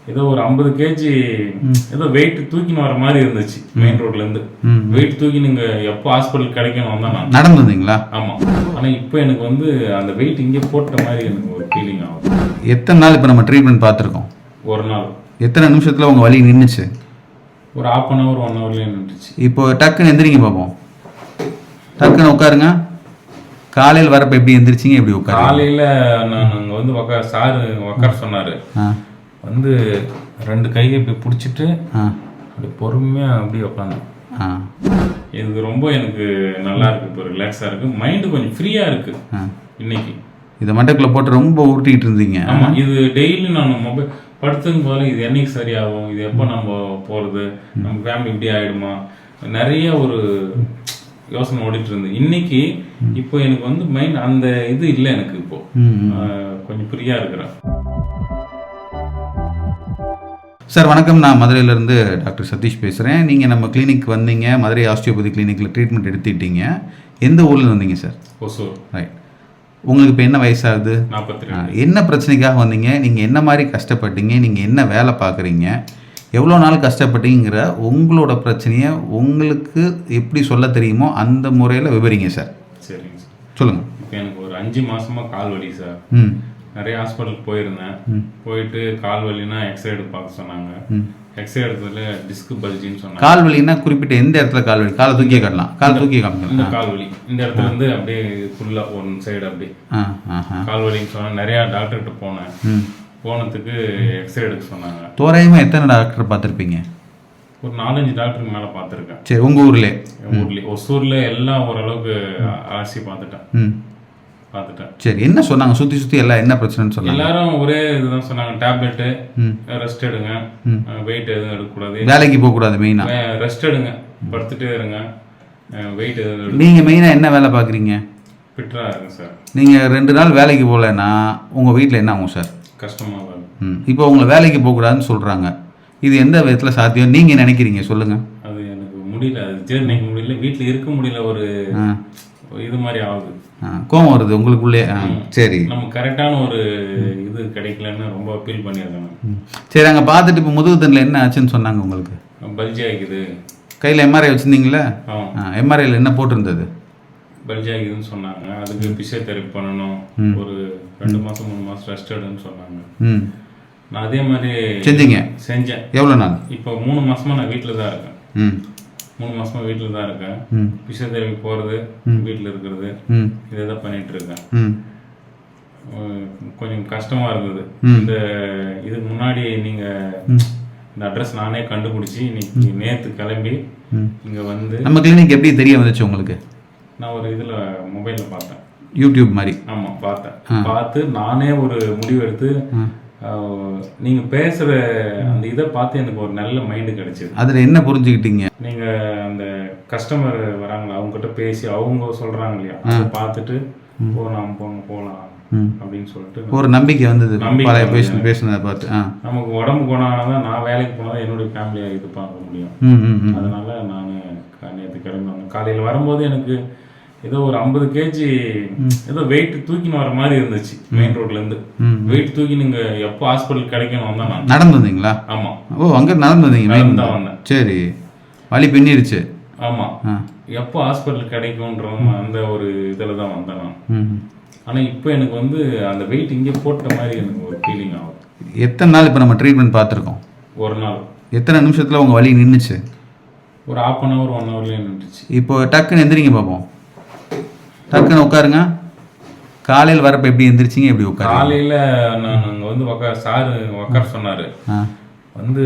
ஏதோ ஒரு 50 கேஜி ஏதோ வெயிட் தூக்கின்னு வர மாதிரி இருந்துச்சு மெயின் ரோட்ல இருந்து. வெயிட் தூக்கி நீங்க எப்போ ஹாஸ்பிட்டல் கிடைக்கணும் தான் நான் நடந்து வந்தீங்களா? ஆமா. ஆனா இப்போ எனக்கு வந்து அந்த வெயிட் இங்கே போட்ட மாதிரி எனக்கு ஒரு ஃபீலிங் ஆகுது. எத்தனை நாள் இப்போ நம்ம ட்ரீட்மெண்ட் பார்த்துருக்கோம்? ஒரு நாள். எத்தனை நிமிஷத்துல உங்க வலி நின்றுச்சு? ஒரு 1/2 hour 1 hourலயே நின்றுச்சு. இப்போ டக்குன்னு எந்திரிங்க பார்ப்போம். டக்குன்னு உட்காருங்க. காலையில் வரப்ப எப்படி எந்திரிச்சிங்க, எப்படி உட்காரு? காலையில நான் அங்கே வந்து உட்கார சொன்னாரு. வந்து 2 கையை இப்படி பிடிச்சிட்டு அப்படி பொறுமையா அப்படியே உட்காந்தேன். இது ரொம்ப எனக்கு நல்லா இருக்கு, இப்போ ரிலாக்ஸா இருக்கு, மைண்டு கொஞ்சம் ஃப்ரீயா இருக்கு இன்னைக்கு. இதை மண்டக்குள்ள போட்டு ரொம்ப உருட்டிட்டு இருந்தீங்க. ஆமா, இது டெய்லி நான் மொபைல் படுத்துன்னு போல இது என்னைக்கு சரியாகும், இது எப்போ நம்ம போறது, நம்ம ஃபேமிலி இப்படி ஆயிடுமா, நிறைய ஒரு யோசனை ஓடிட்டு இருந்தது. இன்னைக்கு இப்போ எனக்கு வந்து மைண்ட் அந்த இது இல்லை எனக்கு. இப்போ கொஞ்சம் ஃப்ரீயா இருக்கிறேன். சார் வணக்கம், நான் மதுரையிலேருந்து டாக்டர் சதீஷ் பேசுகிறேன். நீங்கள் நம்ம கிளினிக் வந்தீங்க, மதுரை ஆஸ்டியோபதி கிளினிக்கில் ட்ரீட்மெண்ட் எடுத்துக்கிட்டீங்க. எந்த ஊரில் வந்தீங்க சார்? ஒசூர். ரைட். உங்களுக்கு இப்போ என்ன வயசாகுது? 42. என்ன பிரச்சனைக்காக வந்தீங்க? நீங்கள் என்ன மாதிரி கஷ்டப்பட்டீங்க? நீங்கள் என்ன வேலை பார்க்குறீங்க? எவ்வளோ நாள் கஷ்டப்பட்டீங்கிற உங்களோட பிரச்சனையை உங்களுக்கு எப்படி சொல்ல தெரியுமோ அந்த முறையில் விவரிங்க சார். சரிங்க சார், சொல்லுங்கள். இப்போ எனக்கு ஒரு 5 மாசமா கால் வலி சார். நிறைய ஹாஸ்பிட்டலுக்கு போயிருந்தேன். போயிட்டு கால் வலினா எக்ஸ்ரே எடுத்து பார்க்க சொன்னாங்க. எக்ஸ்ரே எடுத்ததுல டிஸ்க் பல்ஜின்னு சொன்னாங்க. கால் வலின்னா குறிப்பிட்ட எந்த இடத்துல கால் வலி? காலை தூக்கியே காட்டலாம். கால் தூக்கியே காட்டலாம். இந்த கால் வலி இந்த இடத்துல இருந்து அப்படியே ஃபுல்லா ஒன் சைடு அப்படி கால் வலின்னு சொன்னா நிறைய டாக்டர்கிட்ட போனேன். போனதுக்கு எக்ஸ்ரே எடுக்க சொன்னாங்க. தோராயமா எத்தனை டாக்டர் பார்த்துருப்பீங்க? ஒரு 4-5 டாக்டருக்கு மேல பார்த்துருக்கேன். சரி, உங்க ஊர்லேயே? ஊர்லேயே ஒசூர்ல எல்லாம் ஓரளவுக்கு அலசி பார்த்துட்டேன். சரி, என்ன சொன்னாங்க? சுத்தி எல்லாம் என்ன பிரச்சனைன்னு சொன்னாங்க? எல்லாரும் ஒரே இதுதான் சொன்னாங்க. டேப்லெட்டு, ரெஸ்ட் எடுங்க, வெயிட் எதுவும் எடுக்கக்கூடாது, வேலைக்கு போக கூடாது, மெயினா ரெஸ்ட் எடுங்க, படுத்துட்டே இருங்க, வெயிட் எதுவும். நீங்க மெயினா என்ன வேலை பாக்குறீங்க? ஃபிட்டரா இருங்க சார். நீங்க 2 நாள் வேலைக்கு போகலன்னா உங்க வீட்டில் என்ன ஆகும் சார்? கஷ்டமா இருக்கும். இப்போ உங்களை வேலைக்கு போகக்கூடாதுன்னு சொல்றாங்க. இது எந்த விதத்துல சாத்தியம் நீங்க நினைக்கிறீங்க? சொல்லுங்க. அது எனக்கு முடியல, அது ஜீரணிக்க முடியல, வீட்டில் இருக்க முடியல, ஒரு இது மாதிரி ஆகுது. கோவம் வருது உங்களுக்குள்ளே. சரி, நம்ம கரெக்டான ஒரு இது கிடைக்கலன்னு ரொம்ப ஃபீல் பண்ணியிருக்கேன். சரி, அங்கே பார்த்துட்டு இப்போ முதுகு தண்டில் என்ன ஆச்சுன்னு சொன்னாங்க உங்களுக்கு? பல்ஜி ஆகிக்குது. கையில் எம்ஆர்ஐ வச்சுருந்தீங்களே? எம்ஆர்ஐயில் என்ன போட்டிருந்தது? பல்ஜி ஆகிக்குதுன்னு சொன்னாங்க. அதுக்கு பிசியோதெரப்பி பண்ணணும், ஒரு 2 மாதம் 3 மாதம் ரெஸ்ட் எடுன்னு சொன்னாங்க. நான் அதே மாதிரி செஞ்சேன். எவ்வளோ நாள்? இப்போ 3 மாசமா நான் வீட்டில் தான் இருக்கேன். 3 மாசமா வீட்டில் தான் இருக்கேன். பிசியோதெரப்பி போகிறது, வீட்டில் இருக்கிறது, இதை தான் பண்ணிட்டு இருக்கேன். கொஞ்சம் கஷ்டமா இருந்தது. இந்த இதுக்கு முன்னாடி நீங்க இந்த அட்ரஸ் நானே கண்டுபிடிச்சி இன்னைக்கு நேற்று கிளம்பி இங்க வந்து. நம்ம கிளினிக் எப்படி தெரிய வந்துச்சு உங்களுக்கு? நான் ஒரு இதுல மொபைல்ல பார்த்தேன், யூடியூப் மாதிரி. ஆமா, பார்த்து நானே ஒரு முடிவு எடுத்து, நீங்க பேசுற அந்த இதை பார்த்து எனக்கு ஒரு நல்ல மைண்டு கிடைச்சது. அதுல என்ன புரிஞ்சுக்கிட்டீங்க? நீங்க அந்த கஸ்டமர் வராங்களா, அவங்க கிட்ட பேசி அவங்க சொல்றாங்க இல்லையா, அதை பார்த்துட்டு போகலாம் அப்படின்னு சொல்லிட்டு ஒரு நம்பிக்கை வந்தது. பேசுனதை பார்த்து நமக்கு உடம்பு குணமானதான் நான் வேலைக்கு போனாதான் என்னுடைய ஃபேமிலியை இது பார்க்க முடியும். அதனால நான் நேற்று கிளம்பி வந்தேன். காலையில் வரும்போது எனக்கு ஏதோ ஒரு 50 கேஜி ஏதோ வெயிட் தூக்கின்னு வர மாதிரி இருந்துச்சு மெயின் ரோட்ல இருந்து. வெயிட் தூக்கி நீங்க எப்போ ஹாஸ்பிட்டல் கிடைக்கணும் தான் நான் நடந்து வந்தீங்களா? ஆமா. ஓ, அங்க நடந்து வந்தீங்க? தான் வந்தேன். சரி, வலி பின்னிருச்சு. ஆமா, எப்போ ஹாஸ்பிட்டல் கிடைக்கும்ன்ற அந்த ஒரு இதுல தான் வந்தேன் நான். ஆனா இப்போ எனக்கு வந்து அந்த வெயிட் இங்கே போட்ட மாதிரி எனக்கு ஒரு ஃபீலிங் ஆகுது. எத்தனை நாள் இப்போ நம்ம ட்ரீட்மெண்ட் பார்த்துருக்கோம்? ஒரு நாள். எத்தனை நிமிஷத்துல உங்க வலி நின்றுச்சு? ஒரு 1/2 hour 1 hourலயே நின்றுச்சு. இப்போ டக்குன்னு எந்திரிங்க பார்ப்போம். டக்குன்னு உட்காருங்க. காலையில் வரப்ப எப்படி எந்திரிச்சிங்க, எப்படி உட்காரு? காலையில நான் அங்கே வந்து உட்கார சொன்னாரு. வந்து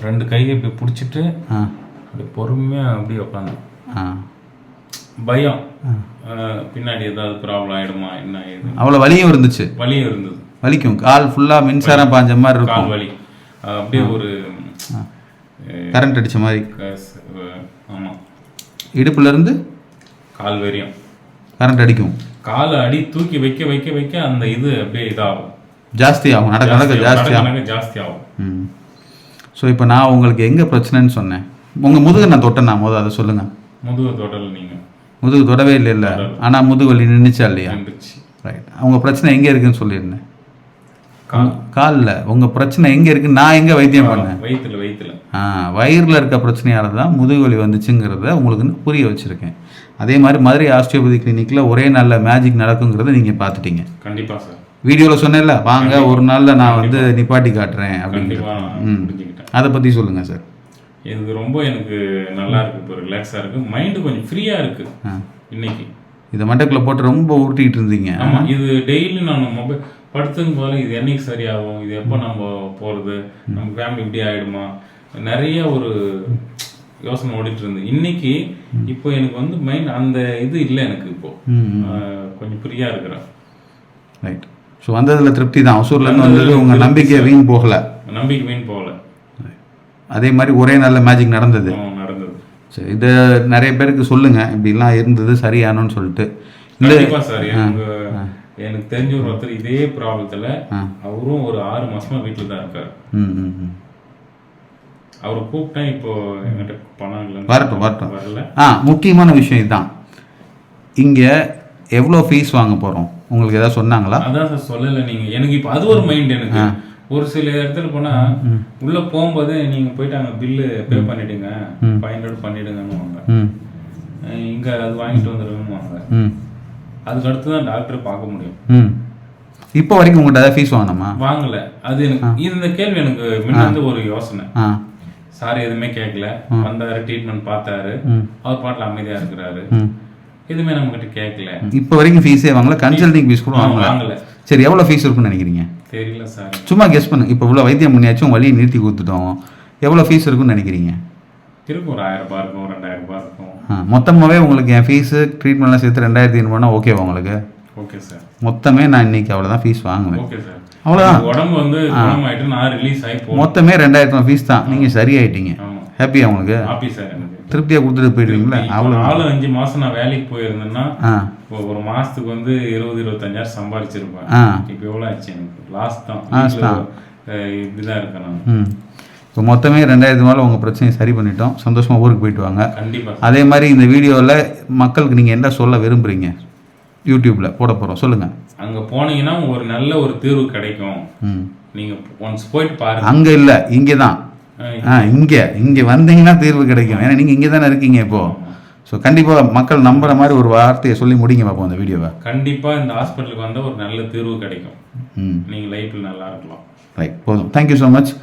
2 கையை இப்படி பிடிச்சிட்டு அப்படி பொறுமையா அப்படி உட்காந்தேன். பயம், பின்னாடி ஏதாவது ப்ராப்ளம் ஆயிடுமா என்ன ஆயிடுது. அவ்வளோ வலியும் இருந்துச்சு? வலியும் இருந்தது. வலிக்கும், கால் ஃபுல்லா மின்சாரம் பாஞ்ச மாதிரி இருக்கும். கால் வலி அப்படியே ஒரு கரண்ட் அடிச்ச மாதிரி. ஆமா, இடுப்புல இருந்து கால் வரையும் கரண்ட் அடிக்கும். கால் அடி தூக்கி வைக்க வைக்க வைக்க அந்த இது அப்படியே இதாகும், ஜாஸ்தி ஆகும், நடக்க ஜாஸ்தி ஆகும். ஸோ இப்போ நான் உங்களுக்கு எங்கே பிரச்சனைன்னு சொன்னேன்? உங்கள் முதுகு நான் தொட்டேன், நான் அதை சொல்லுங்கள். முதுகு தொடல்? நீங்கள் முதுகு தொடவே இல்லை, ஆனால் முதுகு வலி நின்றுச்சா இல்லையா? நின்றுச்சு. ரைட். அவங்க பிரச்சனை எங்கே இருக்குன்னு சொல்லியிருந்தேன். காலில் உங்கள் பிரச்சனை எங்கே இருக்குது, நான் எங்கே வைத்தியம் பண்ணேன்? வயிற்றுல வயிறில் இருக்க பிரச்சனையால தான் முதுகுவலி வந்துச்சுங்கிறத உங்களுக்கு புரிய வச்சுருக்கேன். அதே மாதிரி மதுரை ஆஸ்டியோபதி கிளினிக்கில் ஒரே நாளில் மேஜிக் நடக்குங்கிறத நீங்கள் பார்த்துட்டீங்க. கண்டிப்பாக சார். வீடியோவில் சொன்னேன்ல, வாங்க ஒரு நாளில் நான் வந்து நிப்பாட்டி காட்டுறேன் அப்படின்னு. அதை பற்றி சொல்லுங்கள் சார். இது ரொம்ப எனக்கு நல்லா இருக்குது, இப்போ ரிலாக்ஸாக இருக்குது, மைண்டு கொஞ்சம் ஃப்ரீயாக இருக்குது இன்னைக்கு. இதை மண்டக்குள்ள போட்டு ரொம்ப உருட்டிகிட்டு இருந்தீங்க. ஆமாம், இது டெய்லி நான் மொபைல் படுத்துக்கு போல இது என்னைக்கு சரியாகும், இது எப்போ நம்ம போகிறது, நம்ம ஃபேமிலி இப்படி ஆகிடுமா, நிறைய ஒரு யோசனை ஓடிட்டு இருந்தது. இன்னைக்கு இப்போ எனக்கு வந்து மைண்ட் அந்த இது இல்லை எனக்கு, இப்போ கொஞ்சம் ஃப்ரீயாக இருக்கிறேன். ரைட். ஸோ வந்ததில் திருப்தி தான். ஒசூர்லேருந்து வந்தது உங்கள் நம்பிக்கை வீண் போகலை. நம்பிக்கை வீண் போகலை. அதே மாதிரி ஒரே நல்ல மேஜிக் நடந்தது. சரி, இதை நிறைய பேருக்கு சொல்லுங்கள், இப்படிலாம் இருந்தது சரியானோன்னு சொல்லிட்டு. கண்டிப்பாக சார். எனக்கு தெரிஞ்ச ஒருத்தர் இதே ப்ராப்ளத்தில் அவரும் ஒரு 6 மாசமா வீட்டில் தான் இருக்கார். அவரை கூப்பிட்டேன், இப்போ என்கிட்ட பணம் வரட்டும் வரல. முக்கியமான விஷயம் இதுதான். இங்கே எவ்வளோ ஃபீஸ் வாங்க போகிறோம் உங்களுக்கு ஏதாவது சொன்னாங்களா? அதான் சார் சொல்லலை நீங்கள். எனக்கு இப்போ அது ஒரு மைண்ட். எனக்கு ஒரு சில இடத்துல போனால் உள்ளே போகும்போது நீங்கள் போயிட்டு அங்கே பில்லு பே பண்ணிவிடுங்க, 500 பண்ணிவிடுங்கன்னு வாங்க, இங்கே அது வாங்கிட்டு வந்துடுங்கன்னு வாங்க. அதுக்கு அடுத்து தான் டாக்டரை பார்க்க முடியும். இப்போ வரைக்கும் உங்கள்கிட்ட ஃபீஸ் வாங்கினோமா? வாங்கலை. அது எனக்கு இந்த கேள்வி எனக்கு முன்னாடி ஒரு யோசனை. சார் எதுவுமே கேட்கல, வந்தாரு, ட்ரீட்மெண்ட் பார்த்தாரு, அவர் பாட்டில் அமைதியாக இருக்கிறாரு, எதுவுமே நம்மகிட்ட கேட்கல. இப்போ வரைக்கும் ஃபீஸே வாங்கல, கன்சல்டிங் ஃபீஸ் கூட வாங்கல. சரி, எவ்வளோ ஃபீஸ் இருக்குன்னு நினைக்கிறீங்க? தெரியல சார். சும்மா கெஸ் பண்ணுங்க. இப்போ இவ்வளோ வைத்தியம் பண்ணியாச்சும் வழியை நிறுத்தி கொடுத்துட்டோம், எவ்வளோ ஃபீஸ் இருக்குன்னு நினைக்கிறீங்க? இருக்கும் ஒரு 1000 ரூபாய் இருக்கும், 2000 ரூபாய் இருக்கும். மொத்தமாகவே உங்களுக்கு என் ஃபீஸு ட்ரீட்மெண்ட்லாம் சேர்த்து 2500 ஓகேவா உங்களுக்கு? Okay sir. மொத்தமே நான் இன்னைக்கு அவ்வளோதான் ஃபீஸ் வாங்குவேன். Okay sir. அவ்வளோதான். உடம்பு வந்து குணமாயிட்டு நான் ரிலீஸ் ஆகி மொத்தமே 2000 ஃபீஸ் தான். நீங்கள் சரியாயிட்டீங்க. ஹாப்பியா உங்களுக்கு? Happy sir. எனக்கு திருப்தியாக கொடுத்துட்டு போயிடுவீங்களா? அவ்வளோ 4-5 மாதம் நான் வேலைக்கு போயிருந்தேன்னா இப்போ ஒரு மாதத்துக்கு வந்து 20-25,000 சம்பாதிச்சிருப்பேன். இப்போ எவ்வளோ ஆச்சு எனக்கு? லாஸ்ட் தான். இப்படிதான் இருக்கேன் நான். இப்போ மொத்தமே 2000 மேலே உங்கள் பிரச்சனையை சரி பண்ணிட்டோம். சந்தோஷமாக ஊருக்கு போயிட்டு வாங்க. கண்டிப்பாக. அதே மாதிரி இந்த வீடியோவில் மக்களுக்கு நீங்கள் என்ன சொல்ல விரும்புகிறீங்க? யூடியூப்பில் போட போகிறோம், சொல்லுங்கள். அங்கே போனீங்கன்னா ஒரு நல்ல ஒரு தீர்வு கிடைக்கும். நீங்கள் ஒன்ஸ் போயிட்டு பாருங்க. அங்கே இல்லை, இங்கே தான். இங்கே வந்தீங்கன்னா தீர்வு கிடைக்கும். ஏன்னா நீங்கள் இங்கே தானே இருக்கீங்க இப்போது. ஸோ கண்டிப்பாக மக்கள் நம்புற மாதிரி ஒரு வார்த்தையை சொல்லி முடிங்க பார்ப்போம் அந்த வீடியோவை. கண்டிப்பாக இந்த ஹாஸ்பிட்டலுக்கு வந்தால் ஒரு நல்ல தீர்வு கிடைக்கும். நீங்கள் லைஃப்பில் நல்லா இருக்கலாம். ரைட், போதும். Thank you so much.